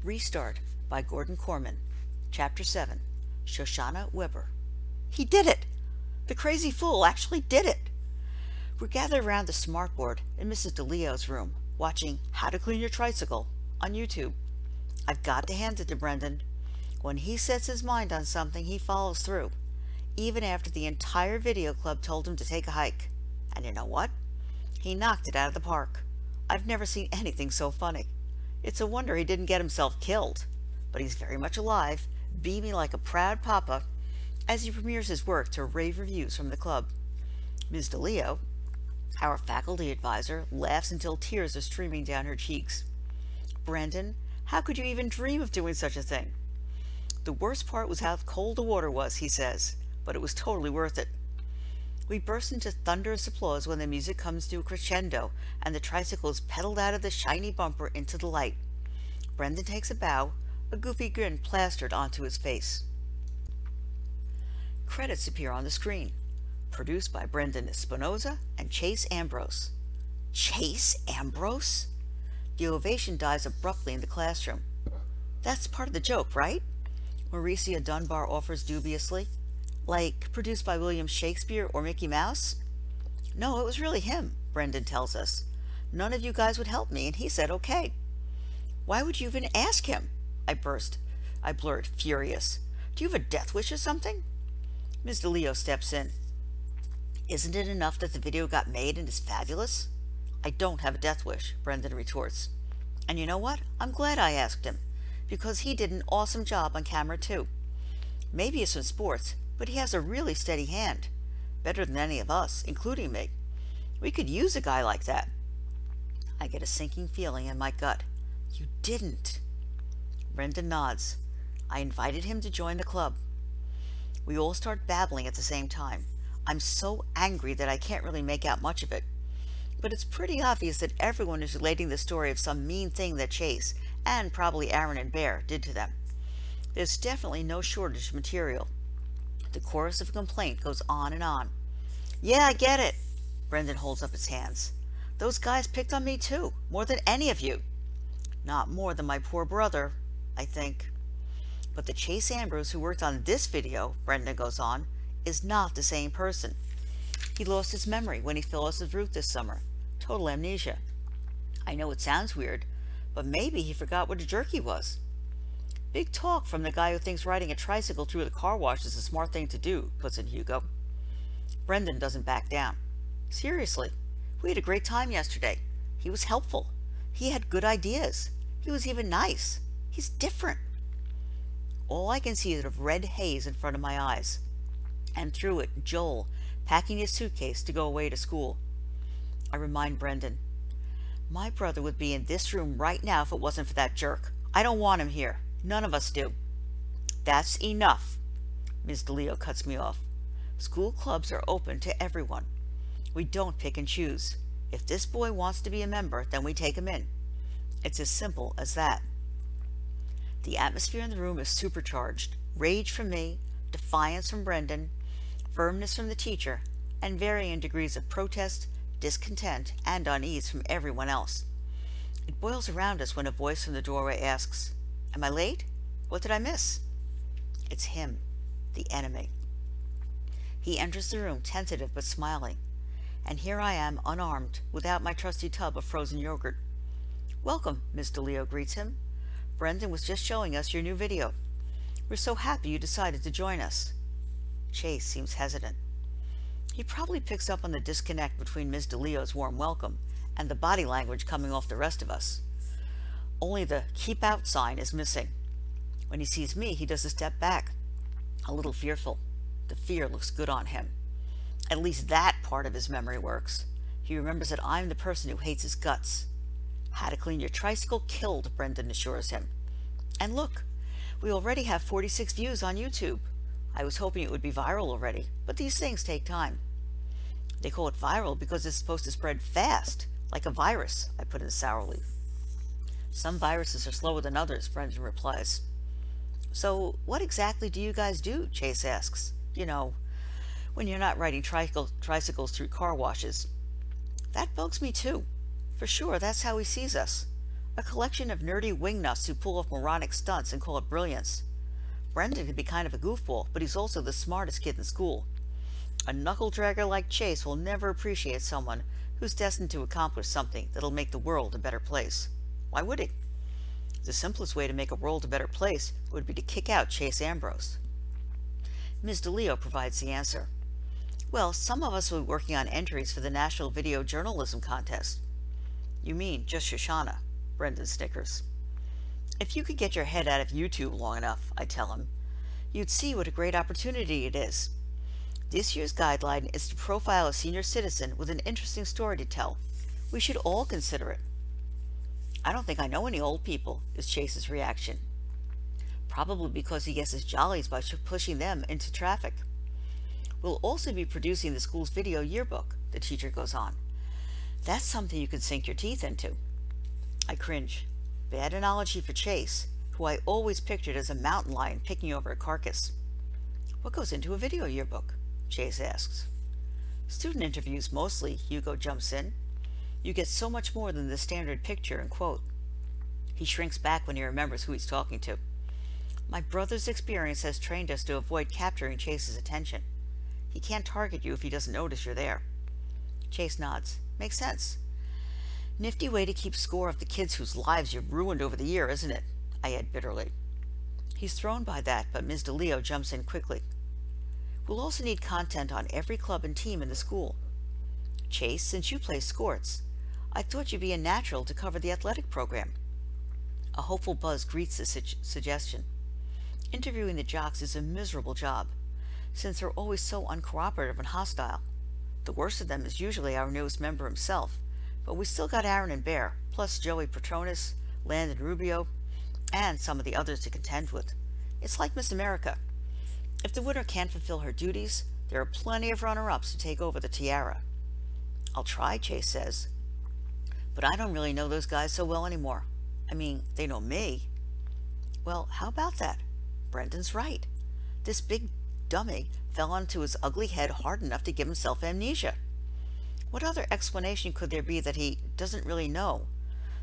Restart by Gordon Korman. Chapter 7. Shoshanna Weber. He did it! The crazy fool actually did it! We're gathered around the smartboard in Mrs. DeLeo's room, watching How to Clean Your Tricycle on YouTube. I've got to hand it to Brendan. When he sets his mind on something, he follows through, even after the entire video club told him to take a hike. And you know what? He knocked it out of the park. I've never seen anything so funny. It's a wonder he didn't get himself killed, but he's very much alive, beaming like a proud papa as he premieres his work to rave reviews from the club. Ms. DeLeo, our faculty advisor, laughs until tears are streaming down her cheeks. Brendan, how could you even dream of doing such a thing? The worst part was how cold the water was, he says, but it was totally worth it. We burst into thunderous applause when the music comes to a crescendo and the tricycle is pedaled out of the shiny bumper into the light. Brendan takes a bow, a goofy grin plastered onto his face. Credits appear on the screen. Produced by Brendan Espinoza and Chase Ambrose. Chase Ambrose? The ovation dies abruptly in the classroom. That's part of the joke, right? Mauricia Dunbar offers dubiously. Like, produced by William Shakespeare or Mickey Mouse? No, it was really him, Brendan tells us. None of you guys would help me, and he said okay. Why would you even ask him? I blurted, furious. Do you have a death wish or something? Ms. DeLeo steps in. Isn't it enough that the video got made and is fabulous? I don't have a death wish, Brendan retorts. And you know what? I'm glad I asked him, because he did an awesome job on camera too. Maybe it's in sports, but he has a really steady hand. Better than any of us, including me. We could use a guy like that. I get a sinking feeling in my gut. You didn't. Brendan nods. I invited him to join the club. We all start babbling at the same time. I'm so angry that I can't really make out much of it. But it's pretty obvious that everyone is relating the story of some mean thing that Chase, and probably Aaron and Bear, did to them. There's definitely no shortage of material. The chorus of complaint goes on and on. Yeah, I get it. Brendan holds up his hands. Those guys picked on me too, more than any of you. Not more than my poor brother, I think. But the Chase Ambrose who worked on this video, Brendan goes on, is not the same person. He lost his memory when he fell off his roof this summer. Total amnesia. I know it sounds weird, but maybe he forgot what a jerk he was. Big talk from the guy who thinks riding a tricycle through the car wash is a smart thing to do, puts in Hugo. Brendan doesn't back down. Seriously, we had a great time yesterday. He was helpful. He had good ideas. He was even nice. He's different. All I can see is a red haze in front of my eyes. And through it, Joel, packing his suitcase to go away to school. I remind Brendan, my brother would be in this room right now if it wasn't for that jerk. I don't want him here. None of us do. That's enough. Ms. DeLeo cuts me off. School clubs are open to everyone. We don't pick and choose. If this boy wants to be a member, then we take him in. It's as simple as that. The atmosphere in the room is supercharged. Rage from me, defiance from Brendan, firmness from the teacher, and varying degrees of protest, discontent, and unease from everyone else. It boils around us when a voice from the doorway asks, Am I late? What did I miss? It's him, the enemy. He enters the room, tentative but smiling. And here I am, unarmed, without my trusty tub of frozen yogurt. Welcome, Ms. DeLeo greets him. Brendan was just showing us your new video. We're so happy you decided to join us. Chase seems hesitant. He probably picks up on the disconnect between Ms. DeLeo's warm welcome and the body language coming off the rest of us. Only the keep out sign is missing. When he sees me, he does a step back, a little fearful. The fear looks good on him. At least that part of his memory works. He remembers that I'm the person who hates his guts. How to Clean Your Tricycle killed, Brendan assures him. And look, we already have 46 views on YouTube. I was hoping it would be viral already, but these things take time. They call it viral because it's supposed to spread fast, like a virus, I put in sourly. Some viruses are slower than others, Brendan replies. So what exactly do you guys do? Chase asks. You know, when you're not riding tricycles through car washes. That bugs me too. For sure, that's how he sees us. A collection of nerdy wingnuts who pull off moronic stunts and call it brilliance. Brendan can be kind of a goofball, but he's also the smartest kid in school. A knuckle-dragger like Chase will never appreciate someone who's destined to accomplish something that'll make the world a better place. Why would he? The simplest way to make a world a better place would be to kick out Chase Ambrose. Ms. DeLeo provides the answer. Well, some of us will be working on entries for the National Video Journalism Contest. You mean just Shoshanna, Brendan snickers. If you could get your head out of YouTube long enough, I tell him, you'd see what a great opportunity it is. This year's guideline is to profile a senior citizen with an interesting story to tell. We should all consider it. I don't think I know any old people, is Chase's reaction. Probably because he gets his jollies by pushing them into traffic. We'll also be producing the school's video yearbook, the teacher goes on. That's something you can sink your teeth into. I cringe. Bad analogy for Chase, who I always pictured as a mountain lion picking over a carcass. What goes into a video yearbook? Chase asks. Student interviews mostly, Hugo jumps in. You get so much more than the standard picture and quote. He shrinks back when he remembers who he's talking to. My brother's experience has trained us to avoid capturing Chase's attention. He can't target you if he doesn't notice you're there. Chase nods. Makes sense. Nifty way to keep score of the kids whose lives you've ruined over the year, isn't it? I add bitterly. He's thrown by that, but Ms. DeLeo jumps in quickly. We'll also need content on every club and team in the school. Chase, since you play sports, I thought you'd be a natural to cover the athletic program. A hopeful buzz greets the suggestion. Interviewing the jocks is a miserable job, since they're always so uncooperative and hostile. The worst of them is usually our newest member himself, but we still got Aaron and Bear, plus Joey Petronas, Landon Rubio, and some of the others to contend with. It's like Miss America. If the winner can't fulfill her duties, there are plenty of runner-ups to take over the tiara. I'll try, Chase says. But I don't really know those guys so well anymore. I mean, they know me. Well, how about that? Brendan's right. This big dummy fell onto his ugly head hard enough to give himself amnesia. What other explanation could there be that he doesn't really know?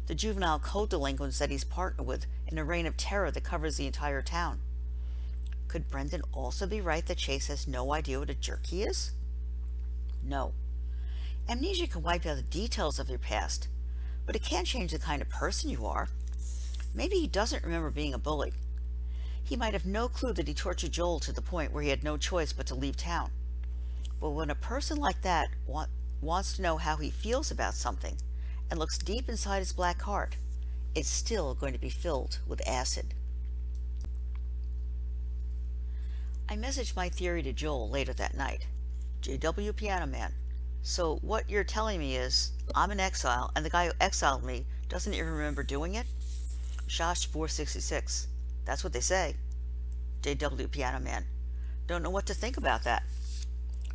The juvenile code delinquents that he's partnered with in a reign of terror that covers the entire town. Could Brendan also be right that Chase has no idea what a jerk he is? No. Amnesia can wipe out the details of your past, but it can't change the kind of person you are. Maybe he doesn't remember being a bully. He might have no clue that he tortured Joel to the point where he had no choice but to leave town. But when a person like that wants to know how he feels about something and looks deep inside his black heart, it's still going to be filled with acid. I messaged my theory to Joel later that night. JW Piano Man. So what you're telling me is, I'm in exile, and the guy who exiled me doesn't even remember doing it? Shosh 466. That's what they say. JW Piano Man. Don't know what to think about that.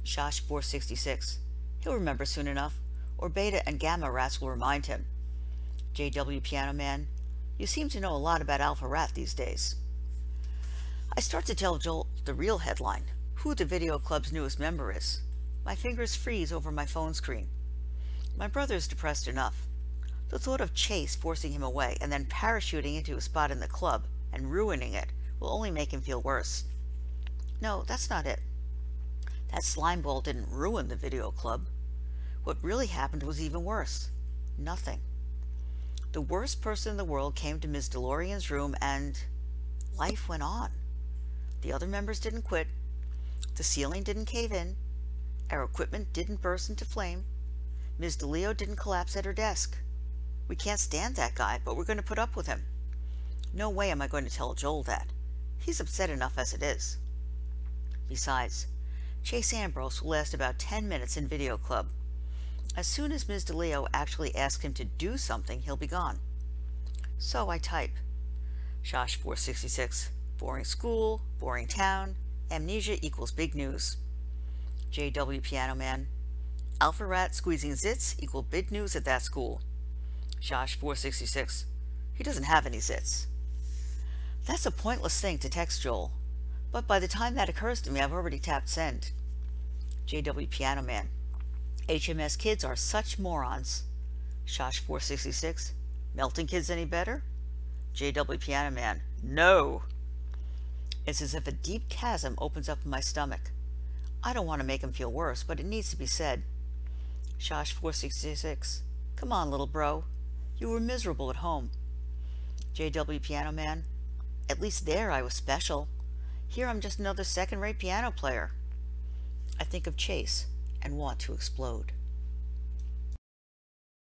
Shosh 466. He'll remember soon enough, or Beta and Gamma Rats will remind him. JW Piano Man. You seem to know a lot about Alpha Rat these days. I start to tell Joel the real headline, who the video club's newest member is. My fingers freeze over my phone screen. My brother is depressed enough. The thought of Chase forcing him away and then parachuting into a spot in the club and ruining it will only make him feel worse. No, that's not it. That slimeball didn't ruin the video club. What really happened was even worse. Nothing. The worst person in the world came to Ms. DeLorean's room and life went on. The other members didn't quit. The ceiling didn't cave in. Our equipment didn't burst into flame. Ms. DeLeo didn't collapse at her desk. We can't stand that guy, but we're going to put up with him. No way am I going to tell Joel that. He's upset enough as it is. Besides, Chase Ambrose will last about 10 minutes in video club. As soon as Ms. DeLeo actually asks him to do something, he'll be gone. So I type. Shosh 466. Boring school, boring town, amnesia equals big news. JW Piano Man. Alpha Rat squeezing zits equal big news at that school. Shosh 466. He doesn't have any zits. That's a pointless thing to text Joel, but by the time that occurs to me, I've already tapped send. JW Piano Man. HMS kids are such morons. Shosh 466. Melting Kids any better? JW Piano Man. No! It's as if a deep chasm opens up in my stomach. I don't want to make him feel worse, but it needs to be said. Shosh 466. Come on, little bro. You were miserable at home. JW Piano Man. At least there I was special. Here I'm just another second-rate piano player. I think of Chase and want to explode.